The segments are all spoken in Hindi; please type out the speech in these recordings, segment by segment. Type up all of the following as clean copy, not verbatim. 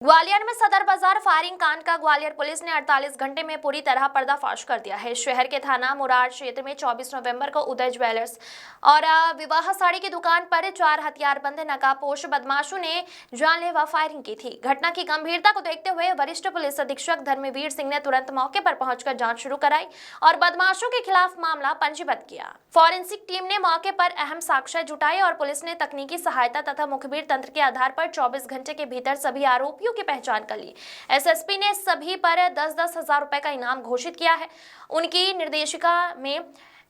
ग्वालियर में सदर बाजार फायरिंग कांड का ग्वालियर पुलिस ने 48 घंटे में पूरी तरह पर्दाफाश कर दिया है। शहर के थाना मुरार क्षेत्र में 24 नवंबर को उदय ज्वेलर्स और विवाह साड़ी की दुकान पर 4 हथियारबंद नकाबपोश बदमाशों ने जानलेवा फायरिंग की थी। घटना की गंभीरता को देखते हुए वरिष्ठ पुलिस अधीक्षक धर्मवीर सिंह ने तुरंत मौके पर पहुंचकर जांच शुरू कराई और बदमाशों के खिलाफ मामला पंजीबद्ध किया। फॉरेंसिक टीम ने मौके पर अहम साक्ष्य जुटाए और पुलिस ने तकनीकी सहायता तथा मुखबिर तंत्र के आधार पर 24 घंटे के भीतर सभी आरोपियों की पहचान कर ली। एसएसपी ने सभी पर 10-10 हजार रुपए का इनाम घोषित किया है। उनकी निर्देशिका में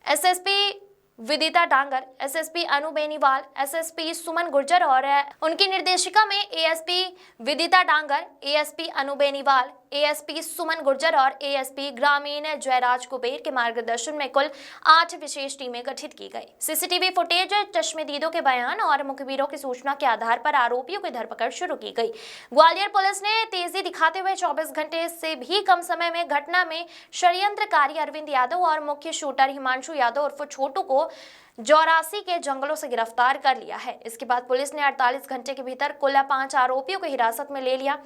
एसएसपी विदिता डांगर, एसएसपी अनु बेनीवाल, एसएसपी सुमन गुर्जर और उनकी निर्देशिका में एएसपी विदिता डांगर, एएसपी अनु बेनीवाल, एएसपी सुमन गुर्जर और एएसपी ग्रामीण जयराज कुबेर के मार्गदर्शन में कुल 8 विशेष टीमें गठित की गई। सीसीटीवी फुटेज, चश्मदीदों के बयान और मुखबिरों की सूचना के आधार पर आरोपियों की धरपकड़ शुरू की गई। ग्वालियर पुलिस ने तेजी दिखाते हुए 24 घंटे से भी कम समय में घटना में षड्यंत्रकारी अरविंद यादव और मुख्य शूटर हिमांशु यादव उर्फ छोटू को जौरासी के जंगलों से गिरफ्तार कर लिया है। इसके बाद पुलिस ने 48 घंटे के भीतर कुल 5 आरोपियों को हिरासत में ले लिया।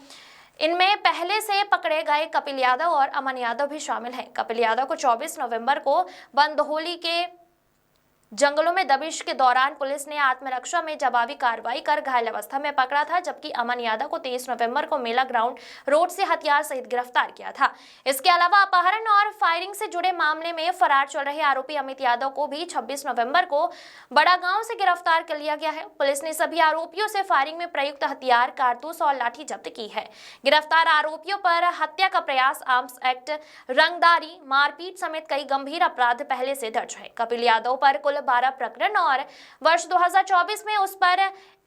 इनमें पहले से पकड़े गए कपिल यादव और अमन यादव भी शामिल हैं। कपिल यादव को 24 नवंबर को बंदहोली के जंगलों में दबिश के दौरान पुलिस ने आत्मरक्षा में जवाबी कार्रवाई कर घायल अवस्था में पकड़ा था, जबकि अमन यादव को 23 नवंबर को मेला ग्राउंड रोड से हथियार सहित गिरफ्तार किया था। इसके अलावा अपहरण और फायरिंग से जुड़े मामले में फरार चल रहे आरोपी अमित यादव को भी 26 नवंबर को बड़ा गांव से गिरफ्तार कर लिया गया है। पुलिस ने सभी आरोपियों से फायरिंग में प्रयुक्त हथियार, कारतूस और लाठी जब्त की है। गिरफ्तार आरोपियों पर हत्या का प्रयास, आर्म्स एक्ट, रंगदारी, मारपीट समेत कई गंभीर अपराध पहले से दर्ज है। कपिल यादव पर कुल 12 प्रकरण और वर्ष 2024 में उस पर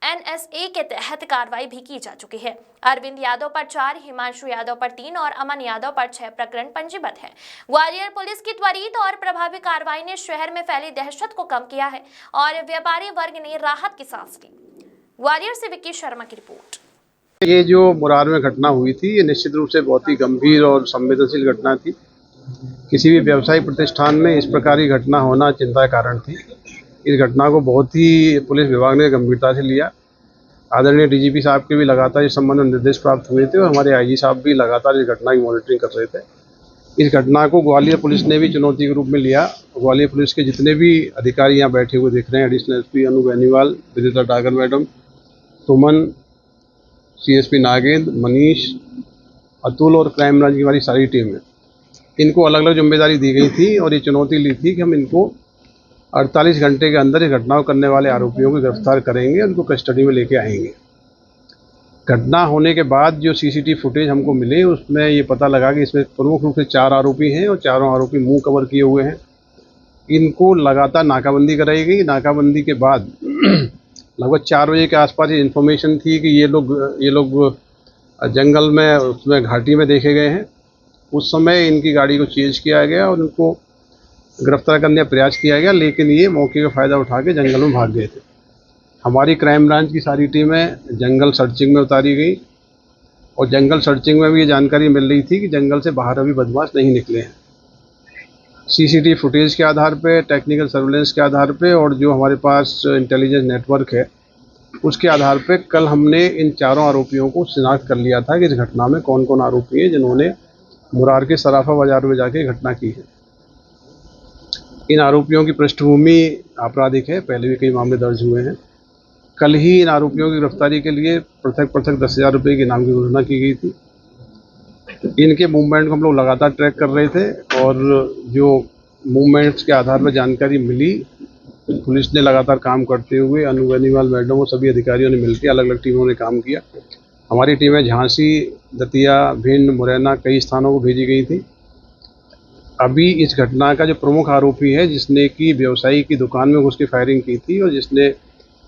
एनएसए के तहत कार्रवाई भी की जा चुकी है। अरविंद यादव पर 4, हिमांशु यादव पर 3 और अमन यादव पर 6 प्रकरण पंजीबद्ध है। ग्वालियर पुलिस की त्वरित और प्रभावी कार्रवाई ने शहर में फैली दहशत को कम किया है और व्यापारी वर्ग ने राहत की सांस ली। ग्वालियर से विक्की शर्मा की रिपोर्ट। ये जो मुरार में घटना हुई थी, ये निश्चित रूप से बहुत ही गंभीर और संवेदनशील घटना थी। किसी भी व्यवसायिक प्रतिष्ठान में इस प्रकार की घटना होना चिंता का कारण थी। इस घटना को बहुत ही पुलिस विभाग ने गंभीरता से लिया। आदरणीय डीजीपी साहब के भी लगातार इस संबंध में निर्देश प्राप्त हुए थे और हमारे आईजी साहब भी लगातार इस घटना की मॉनिटरिंग कर रहे थे। इस घटना को ग्वालियर पुलिस ने भी चुनौती के रूप में लिया। ग्वालियर पुलिस के जितने भी अधिकारी यहाँ बैठे हुए दिख रहे हैं, एडिशनल एसपी अनु बेनीवाल, विदिता डागर मैडम, सुमन, सीएसपी नागेंद्र, मनीष, अतुल और क्राइम ब्रांच की हमारी सारी टीम है, इनको अलग अलग जिम्मेदारी दी गई थी और ये चुनौती ली थी कि हम इनको 48 घंटे के अंदर इस घटना को करने वाले आरोपियों को गिरफ्तार करेंगे, उनको कस्टडी में लेके आएंगे। घटना होने के बाद जो सीसीटीवी फुटेज हमको मिले, उसमें ये पता लगा कि इसमें प्रमुख रूप से 4 आरोपी हैं और चारों आरोपी मुंह कवर किए हुए हैं। इनको लगातार नाकाबंदी कराई गई। नाकाबंदी के बाद लगभग 4 बजे के आसपास ये इन्फॉर्मेशन थी कि ये लोग जंगल में, उसमें घाटी में देखे गए हैं। उस समय इनकी गाड़ी को चेंज किया गया और उनको गिरफ्तार करने का प्रयास किया गया, लेकिन ये मौके का फ़ायदा उठा के जंगल में भाग गए थे। हमारी क्राइम ब्रांच की सारी टीमें जंगल सर्चिंग में उतारी गई और जंगल सर्चिंग में भी ये जानकारी मिल रही थी कि जंगल से बाहर अभी बदमाश नहीं निकले हैं। सीसीटीवी फुटेज के आधार पे, टेक्निकल सर्विलेंस के आधार पे और जो हमारे पास इंटेलिजेंस नेटवर्क है, उसके आधार पे कल हमने इन चारों आरोपियों को शिनाख्त कर लिया था कि इस घटना में कौन कौन आरोपी हैं जिन्होंने मुरार के सराफा बाजार में जाके घटना की है। इन आरोपियों की पृष्ठभूमि आपराधिक है, पहले भी कई मामले दर्ज हुए हैं। कल ही इन आरोपियों की गिरफ्तारी के लिए पृथक 10,000 रुपये के इनाम की घोषणा की गई थी। इनके मूवमेंट को हम लोग लगातार ट्रैक कर रहे थे और जो मूवमेंट्स के आधार पर जानकारी मिली, पुलिस ने लगातार काम करते हुए अनु बेनीवाल मैडम और सभी अधिकारियों ने मिलकर अलग अलग टीमों ने काम किया। हमारी टीमें झांसी, दतिया, भिंड, मुरैना कई स्थानों को भेजी गई थी। अभी इस घटना का जो प्रमुख आरोपी है, जिसने कि व्यवसायी की दुकान में घुस के फायरिंग की थी और जिसने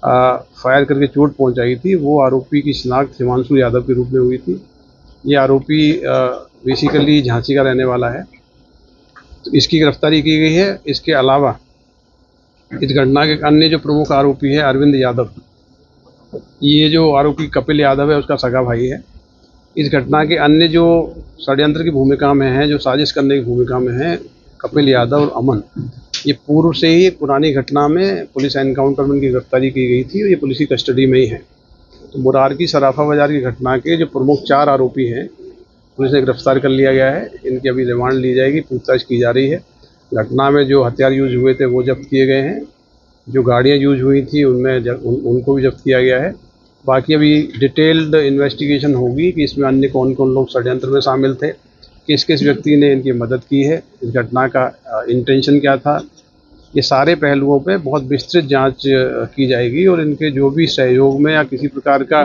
फायर करके चोट पहुंचाई थी, वो आरोपी की शिनाख्त हिमांशु यादव के रूप में हुई थी। ये आरोपी बेसिकली झांसी का रहने वाला है, तो इसकी गिरफ्तारी की गई है। इसके अलावा इस घटना के अन्य जो प्रमुख आरोपी है अरविंद यादव, ये जो आरोपी कपिल यादव है उसका सगा भाई है। इस घटना के अन्य जो षड्यंत्र की भूमिका में हैं, जो साजिश करने की भूमिका में हैं, कपिल यादव और अमन, ये पूर्व से ही एक पुरानी घटना में पुलिस एनकाउंटर में इनकी गिरफ्तारी की गई थी और ये पुलिस की कस्टडी में ही है। तो मुरार की सराफा बाजार की घटना के जो प्रमुख 4 आरोपी हैं पुलिस ने गिरफ्तार कर लिया गया है। इनकी अभी रिमांड ली जाएगी, पूछताछ की जा रही है। घटना में जो हथियार यूज हुए थे वो जब्त किए गए हैं। जो गाड़ियाँ यूज हुई थी उनमें उनको भी जब्त किया गया है। बाकी अभी डिटेल्ड इन्वेस्टिगेशन होगी कि इसमें अन्य कौन कौन लोग षड्यंत्र में शामिल थे, किस किस व्यक्ति ने इनकी मदद की है, इस घटना का इंटेंशन क्या था। ये सारे पहलुओं पे बहुत विस्तृत जांच की जाएगी और इनके जो भी सहयोग में या किसी प्रकार का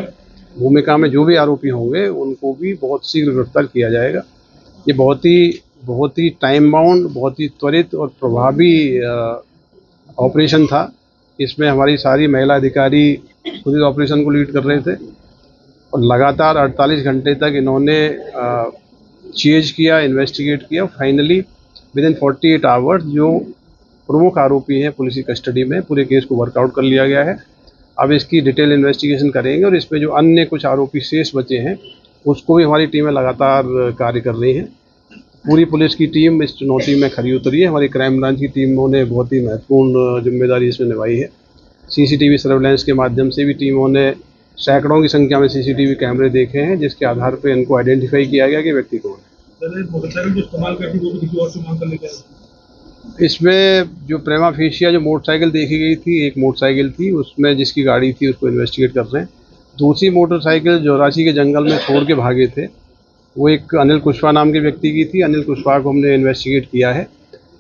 भूमिका में जो भी आरोपी होंगे उनको भी बहुत शीघ्र गिरफ्तार किया जाएगा। ये बहुत ही टाइम बाउंड, बहुत ही त्वरित और प्रभावी ऑपरेशन था। इसमें हमारी सारी महिला अधिकारी खुद इस ऑपरेशन को लीड कर रहे थे और लगातार 48 घंटे तक इन्होंने चेज किया, इन्वेस्टिगेट किया। फाइनली विदिन 48 आवर्स जो प्रमुख आरोपी हैं पुलिस की कस्टडी में, पूरे केस को वर्कआउट कर लिया गया है। अब इसकी डिटेल इन्वेस्टिगेशन करेंगे और इसमें जो अन्य कुछ आरोपी शेष बचे हैं उसको भी हमारी टीमें लगातार कार्य कर रही हैं। पूरी पुलिस की टीम इस चुनौती में खरी उतरी है। हमारी क्राइम ब्रांच की टीमों ने बहुत ही महत्वपूर्ण जिम्मेदारी इसमें निभाई है। सीसीटीवी सर्वेलेंस के माध्यम से भी टीमों ने सैकड़ों की संख्या में सीसीटीवी कैमरे देखे हैं, जिसके आधार पर इनको आइडेंटिफाई किया गया कि व्यक्ति कौन है। मोटरसाइकिल जो इस्तेमाल करती वो किसी और से मांग कर लेते हैं। इसमें जो प्रेमा फेशिया जो मोटरसाइकिल देखी गई थी, एक मोटरसाइकिल थी, उसमें जिसकी गाड़ी थी उसको इन्वेस्टिगेट कर रहे हैं। दूसरी मोटरसाइकिल जो रांची के जंगल में छोड़ के भागे थे वो एक अनिल कुशवाहा नाम के व्यक्ति की थी। अनिल कुशवाहा को हमने इन्वेस्टिगेट किया है।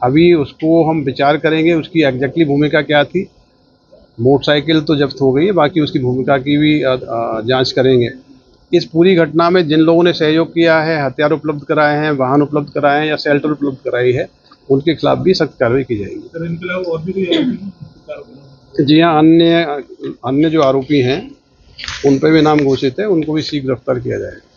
अभी उसको हम विचार करेंगे उसकी एग्जैक्टली भूमिका क्या थी। मोटरसाइकिल तो जब्त हो गई है, बाकी उसकी भूमिका की भी जांच करेंगे। इस पूरी घटना में जिन लोगों ने सहयोग किया है, हथियार उपलब्ध कराए हैं, वाहन उपलब्ध कराए हैं या शेल्टर उपलब्ध कराई है, उनके खिलाफ भी सख्त कार्रवाई की जाएगी। सर इनके अलावा और भी कोई आरोपी? जी हाँ, अन्य जो आरोपी हैं उन पर भी नाम घोषित है, उनको भी शीघ्र गिरफ्तार किया जाएगा।